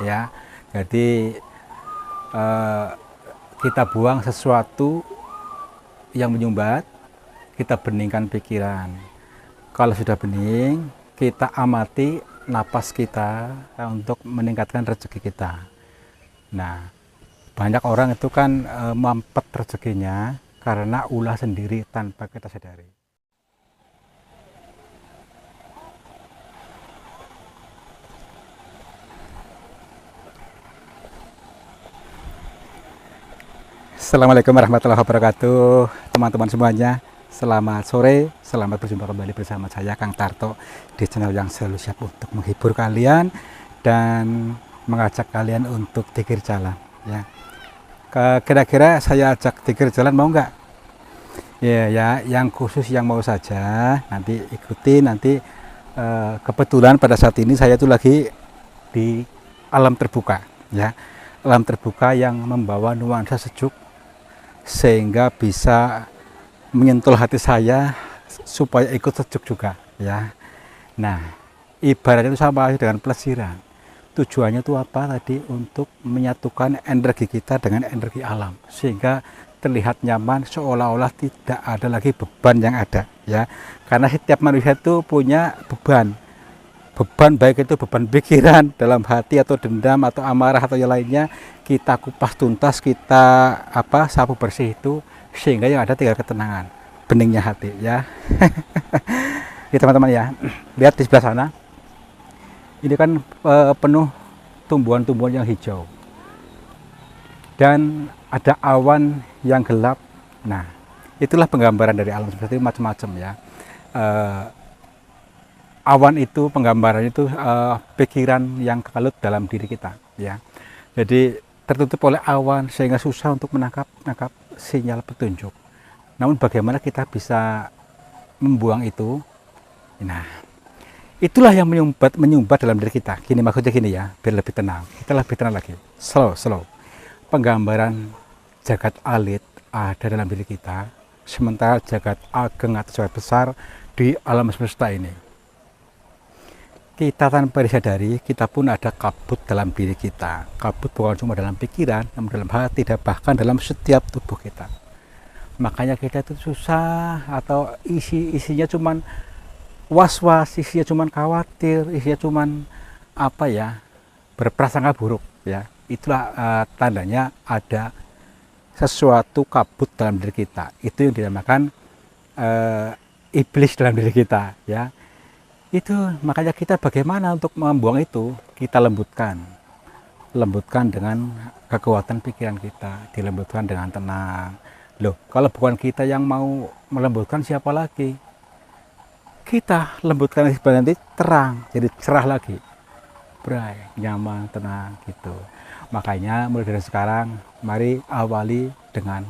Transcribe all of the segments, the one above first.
ya. Jadi eh, kita buang sesuatu yang menyumbat, kita beningkan pikiran. Kalau sudah bening, kita amati napas kita untuk meningkatkan rezeki kita. Nah, banyak orang itu kan mampet rezekinya karena ulah sendiri tanpa kita sadari. Assalamualaikum warahmatullahi wabarakatuh, teman-teman semuanya. Selamat sore, selamat berjumpa kembali bersama saya Kang Tarto di channel yang selalu siap untuk menghibur kalian dan mengajak kalian untuk tikir jalan. Ya, kira-kira saya ajak tikir jalan mau nggak? Ya, yang khusus yang mau saja nanti ikuti nanti. Kebetulan pada saat ini saya tuh lagi di alam terbuka, ya, alam terbuka yang membawa nuansa sejuk sehingga bisa menyentuh hati saya supaya ikut sejuk juga, ya. Nah, ibaratnya itu sama dengan pelesiran. Tujuannya itu apa tadi? Untuk menyatukan energi kita dengan energi alam sehingga terlihat nyaman, seolah-olah tidak ada lagi beban yang ada, ya. Karena setiap manusia itu punya beban, baik itu beban pikiran dalam hati atau dendam atau amarah atau yang lainnya, kita kupas tuntas, kita sapu bersih itu sehingga yang ada tinggal ketenangan, beningnya hati, ya. Ya teman-teman, ya, lihat di sebelah sana ini kan penuh tumbuhan-tumbuhan yang hijau dan ada awan yang gelap. Nah, itulah penggambaran dari alam seperti itu, macam-macam, ya. Awan itu penggambaran itu pikiran yang kalut dalam diri kita, ya. Jadi tertutup oleh awan sehingga susah untuk menangkap sinyal petunjuk. Namun bagaimana kita bisa membuang itu? Nah, itulah yang menyumbat dalam diri kita. Gini maksudnya gini, ya, biar lebih tenang. Kita lebih tenang lagi. Slow. Penggambaran jagat alit ada dalam diri kita, sementara jagat ageng atau jagat besar di alam semesta ini. Kita tanpa disadari, kita pun ada kabut dalam diri kita. Kabut bukan cuma dalam pikiran, namun dalam hati dan bahkan dalam setiap tubuh kita. Makanya kita itu susah atau isinya cuman was-was, isinya cuman khawatir, isinya cuman berprasangka buruk, ya. Itulah tandanya ada sesuatu kabut dalam diri kita. Itu yang dinamakan iblis dalam diri kita, ya. Itu makanya kita bagaimana untuk membuang itu? Kita lembutkan dengan kekuatan pikiran kita, dilembutkan dengan tenang. Loh, kalau bukan kita yang mau melembutkan, siapa lagi? Kita lembutkan nanti terang, jadi cerah lagi, bray, nyaman, tenang, gitu. Makanya mulai dari sekarang, mari awali dengan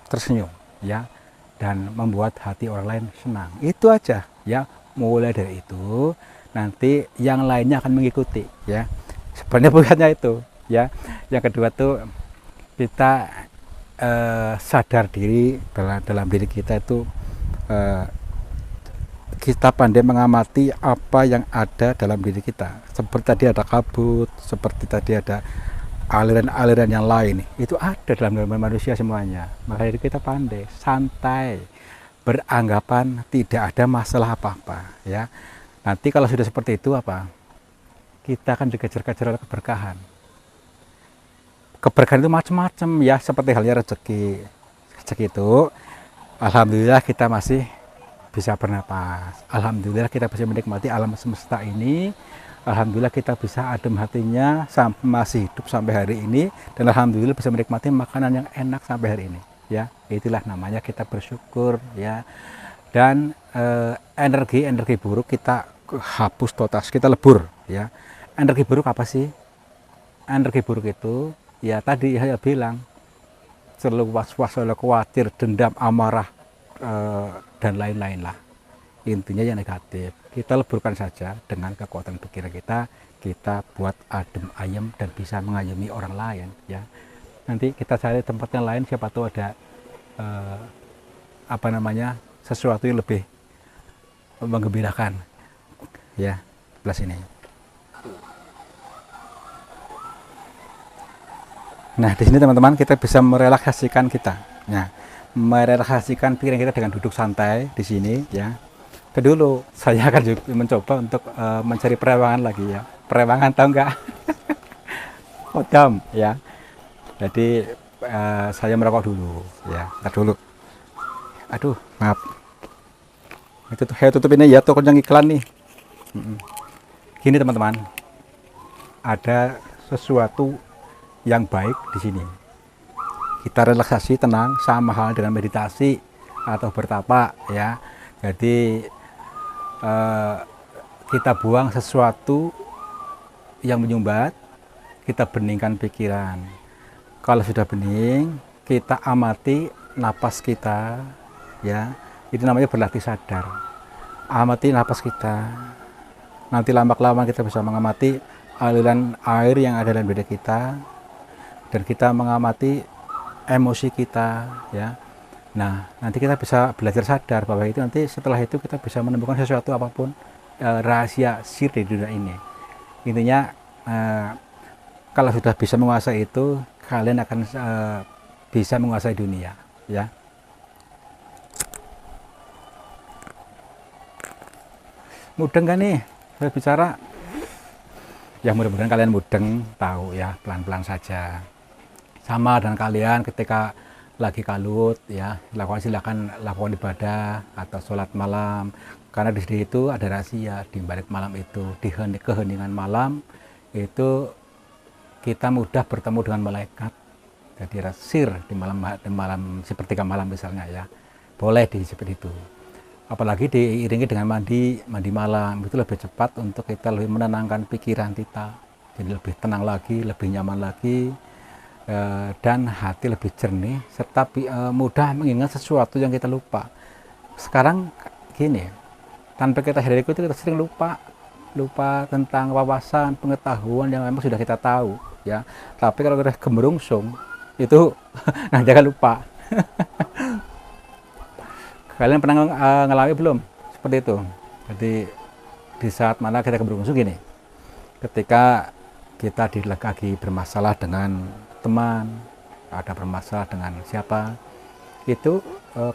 tersenyum, ya, dan membuat hati orang lain senang. Itu aja, ya. Mulai dari itu, nanti yang lainnya akan mengikuti, ya. Sebenarnya bukannya itu, ya. Yang kedua tuh kita sadar diri dalam diri kita itu, kita pandai mengamati apa yang ada dalam diri kita. Seperti tadi ada kabut, seperti tadi ada aliran-aliran yang lain, itu ada dalam diri manusia semuanya. Makanya kita pandai, santai, beranggapan tidak ada masalah apa-apa, ya. Nanti kalau sudah seperti itu kita akan dikejar-kejar oleh keberkahan. Keberkahan itu macam-macam, ya, seperti halnya rezeki. Rezeki itu alhamdulillah kita masih bisa bernapas. Alhamdulillah kita bisa menikmati alam semesta ini. Alhamdulillah kita bisa adem hatinya masih hidup sampai hari ini, dan alhamdulillah bisa menikmati makanan yang enak sampai hari ini, ya. Itulah namanya kita bersyukur, ya. Dan energi buruk kita hapus total, kita lebur, ya. Energi buruk apa sih? Energi buruk itu, ya, tadi saya bilang, selalu was-was, selalu khawatir, dendam, amarah, dan lain-lain lah. Intinya yang negatif kita leburkan saja dengan kekuatan pikiran kita buat adem ayem dan bisa mengayomi orang lain, ya. Nanti kita cari tempat yang lain, siapa tahu ada sesuatu yang lebih menggembirakan, ya. Plus ini Nah, di sini teman-teman kita bisa merelaksasikan kita. Nah, merelaksasikan pikiran kita dengan duduk santai di sini ya. Kedulu saya akan juga mencoba untuk mencari perewangan lagi ya. Perewangan tahu nggak? Kodam ya. Jadi saya merokok dulu ya. Ntar dulu. Aduh, maaf. Itu saya tutup ini ya, tokonya iklan nih. Gini teman-teman, ada sesuatu yang baik di sini. Kita relaksasi, tenang, sama hal dengan meditasi atau bertapa ya. Jadi kita buang sesuatu yang menyumbat, kita beningkan pikiran. Kalau sudah bening, kita amati napas kita ya. Itu namanya berlatih sadar. Amati napas kita. Nanti lama-kelamaan kita bisa mengamati aliran air yang ada dalam diri kita, dan kita mengamati emosi kita ya. Nah, nanti kita bisa belajar sadar bahwa itu nanti setelah itu kita bisa menemukan sesuatu apapun, rahasia sir di dunia ini. Intinya kalau sudah bisa menguasai itu, kalian akan bisa menguasai dunia ya. Mudeng kan nih saya bicara? Ya mudah-mudahan kalian mudeng, tahu ya, pelan-pelan saja. Sama dengan kalian ketika lagi kalut ya, silakan lakukan ibadah atau sholat malam, karena di situ ada rahasia di balik malam itu. Di keheningan malam itu kita mudah bertemu dengan malaikat. Jadi sir di malam sepertiga malam misalnya ya, boleh disebut itu. Apalagi diiringi dengan mandi malam, itu lebih cepat untuk kita lebih menenangkan pikiran kita, jadi lebih tenang lagi, lebih nyaman lagi, dan hati lebih jernih, serta mudah mengingat sesuatu yang kita lupa. Sekarang gini, tanpa kita sadari itu kita sering lupa tentang wawasan, pengetahuan yang memang sudah kita tahu ya. Tapi kalau kita gemerungsung itu nanti akan lupa. Kalian pernah ngalami belum seperti itu? Jadi di saat mana kita gemerungsung gini, ketika kita lagi bermasalah dengan teman, ada bermasalah dengan siapa, itu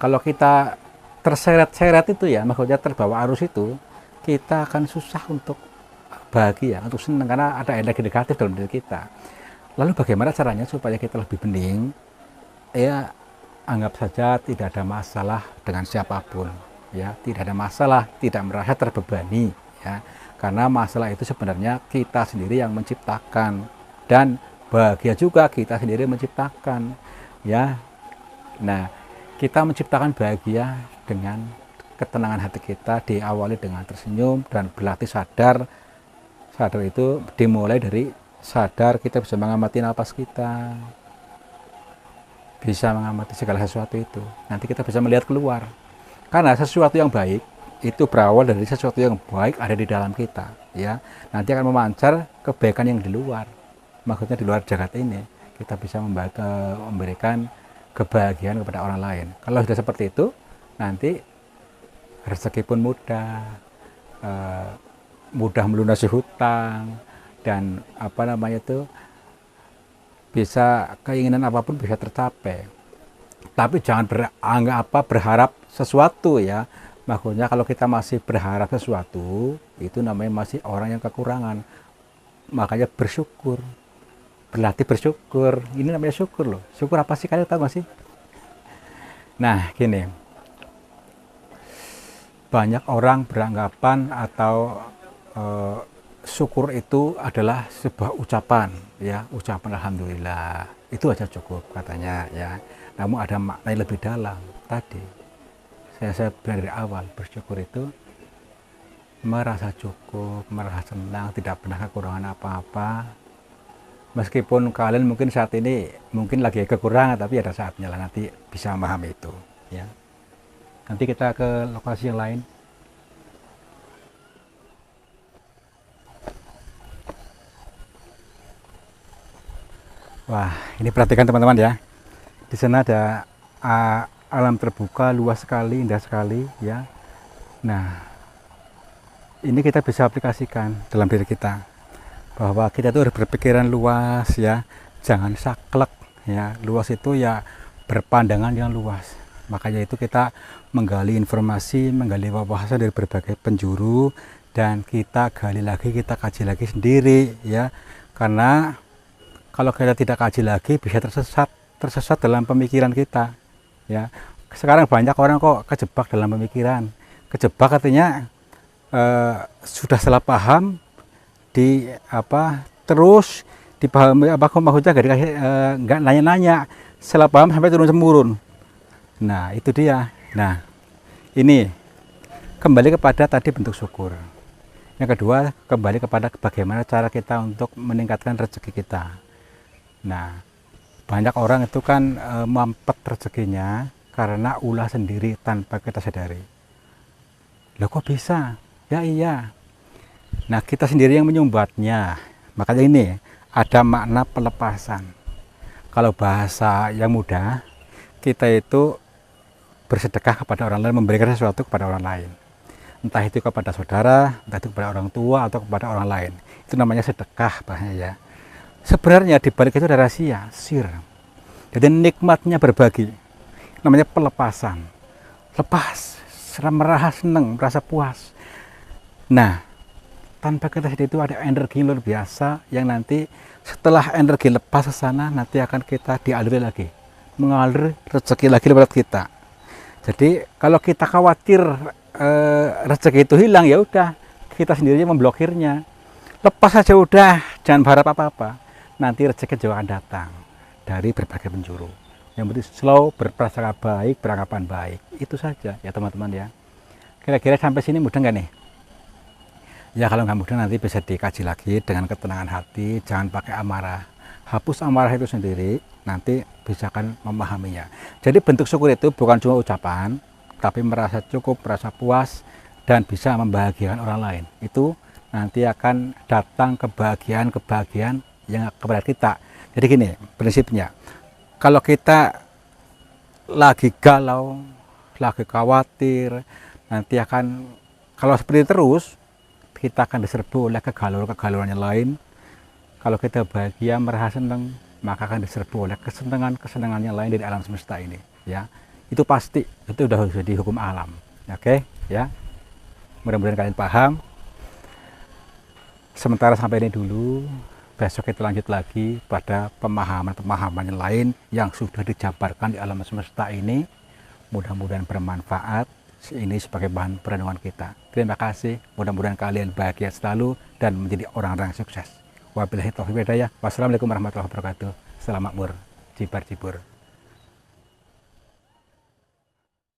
kalau kita terseret-seret itu ya, maksudnya terbawa arus itu, kita akan susah untuk bahagia, untuk senang, karena ada energi negatif dalam diri kita. Lalu bagaimana caranya supaya kita lebih bening? Ya, anggap saja tidak ada masalah dengan siapapun ya, tidak ada masalah, tidak merasa terbebani ya, karena masalah itu sebenarnya kita sendiri yang menciptakan, dan bahagia juga kita sendiri menciptakan ya. Nah, kita menciptakan bahagia dengan ketenangan hati kita, diawali dengan tersenyum dan berlatih sadar. Sadar itu dimulai dari sadar kita bisa mengamati napas kita, bisa mengamati segala sesuatu itu. Nanti kita bisa melihat keluar, karena sesuatu yang baik itu berawal dari sesuatu yang baik ada di dalam kita ya. Nanti akan memancar kebaikan yang di luar, maksudnya di luar jagat ini, kita bisa memberikan kebahagiaan kepada orang lain. Kalau sudah seperti itu, nanti rezeki pun mudah melunasi hutang, dan bisa keinginan apapun bisa tercapai. Tapi jangan berharap sesuatu ya. Maksudnya kalau kita masih berharap sesuatu, itu namanya masih orang yang kekurangan. Makanya bersyukur, berlatih bersyukur. Ini namanya syukur loh. Syukur apa sih, kalian tahu gak sih? Nah gini, banyak orang beranggapan atau syukur itu adalah sebuah ucapan ya, ucapan alhamdulillah itu aja cukup katanya ya. Namun ada makna lebih dalam. Tadi saya bilang dari awal, bersyukur itu merasa cukup, merasa senang, tidak pernah kekurangan apa-apa. Meskipun kalian mungkin saat ini mungkin lagi kekurangan, tapi ada saatnya lah nanti bisa memahami itu ya. Nanti kita ke lokasi yang lain. Wah, ini perhatikan teman-teman ya. Di sana ada alam terbuka luas sekali, indah sekali ya. Nah, ini kita bisa aplikasikan dalam diri kita, bahwa kita tuh harus berpikiran luas ya. jangan saklek ya. Luas itu ya berpandangan yang luas. Makanya itu kita menggali informasi, menggali wawasan dari berbagai penjuru, dan kita gali lagi, kita kaji lagi sendiri ya. Karena kalau kita tidak kaji lagi bisa tersesat dalam pemikiran kita ya. Sekarang banyak orang kok kejebak dalam pemikiran. Kejebak artinya sudah salah paham, terus dipahami maksudnya gak dikasih, nggak nanya-nanya, salah paham sampai turun temurun. Nah itu dia. Nah ini kembali kepada tadi bentuk syukur. Yang kedua kembali kepada bagaimana cara kita untuk meningkatkan rezeki kita. Nah banyak orang itu kan mampet rezekinya karena ulah sendiri tanpa kita sadari. Loh kok bisa? Ya iya. Nah kita sendiri yang menyumbatnya. Makanya ini ada makna pelepasan. Kalau bahasa yang mudah, kita itu bersedekah kepada orang lain, memberikan sesuatu kepada orang lain, entah itu kepada saudara, entah itu kepada orang tua, atau kepada orang lain. Itu namanya sedekah bahasanya ya. Sebenarnya di balik itu ada rahasia, sir. Jadi nikmatnya berbagi, namanya pelepasan. Lepas, merasa senang, merasa puas. Nah, tanpa kita sadari itu ada energi luar biasa yang nanti setelah energi lepas ke sana, nanti akan kita dialiri lagi, mengalir rezeki lagi lewat kita. Jadi kalau kita khawatir rezeki itu hilang, ya udah kita sendiri memblokirnya. Lepas saja udah, jangan berharap apa-apa. Nanti rezeki juga akan datang dari berbagai penjuru. Yang penting slow, berprasangka baik, beranggapan baik. Itu saja ya teman-teman ya. Kira-kira sampai sini mudah nggak nih? Ya kalau nggak mudah nanti bisa dikaji lagi dengan ketenangan hati, jangan pakai amarah. Hapus amarah itu sendiri, nanti bisa akan memahaminya. Jadi bentuk syukur itu bukan cuma ucapan, tapi merasa cukup, merasa puas, dan bisa membahagiakan orang lain. Itu nanti akan datang kebahagiaan-kebahagiaan yang kepada kita. Jadi gini prinsipnya, kalau kita lagi galau, lagi khawatir, nanti akan, kalau seperti terus, kita akan diserbu oleh kegalauan-kegalauan yang lain. Kalau kita bahagia, merasa senang, maka akan diserbu oleh kesenangan-kesenangan yang lain dari alam semesta ini ya. Itu pasti, itu udah jadi hukum alam. Oke ya, mudah-mudahan kalian paham. Sementara sampai ini dulu, besok kita lanjut lagi pada pemahaman-pemahaman yang lain yang sudah dijabarkan di alam semesta ini. Mudah-mudahan bermanfaat, ini sebagai bahan perenungan kita. Terima kasih, mudah-mudahan kalian bahagia selalu dan menjadi orang-orang sukses. Wabillahi taufiq wal hidayah. Wassalamualaikum warahmatullahi wabarakatuh. Salam makmur, jibar-jibur.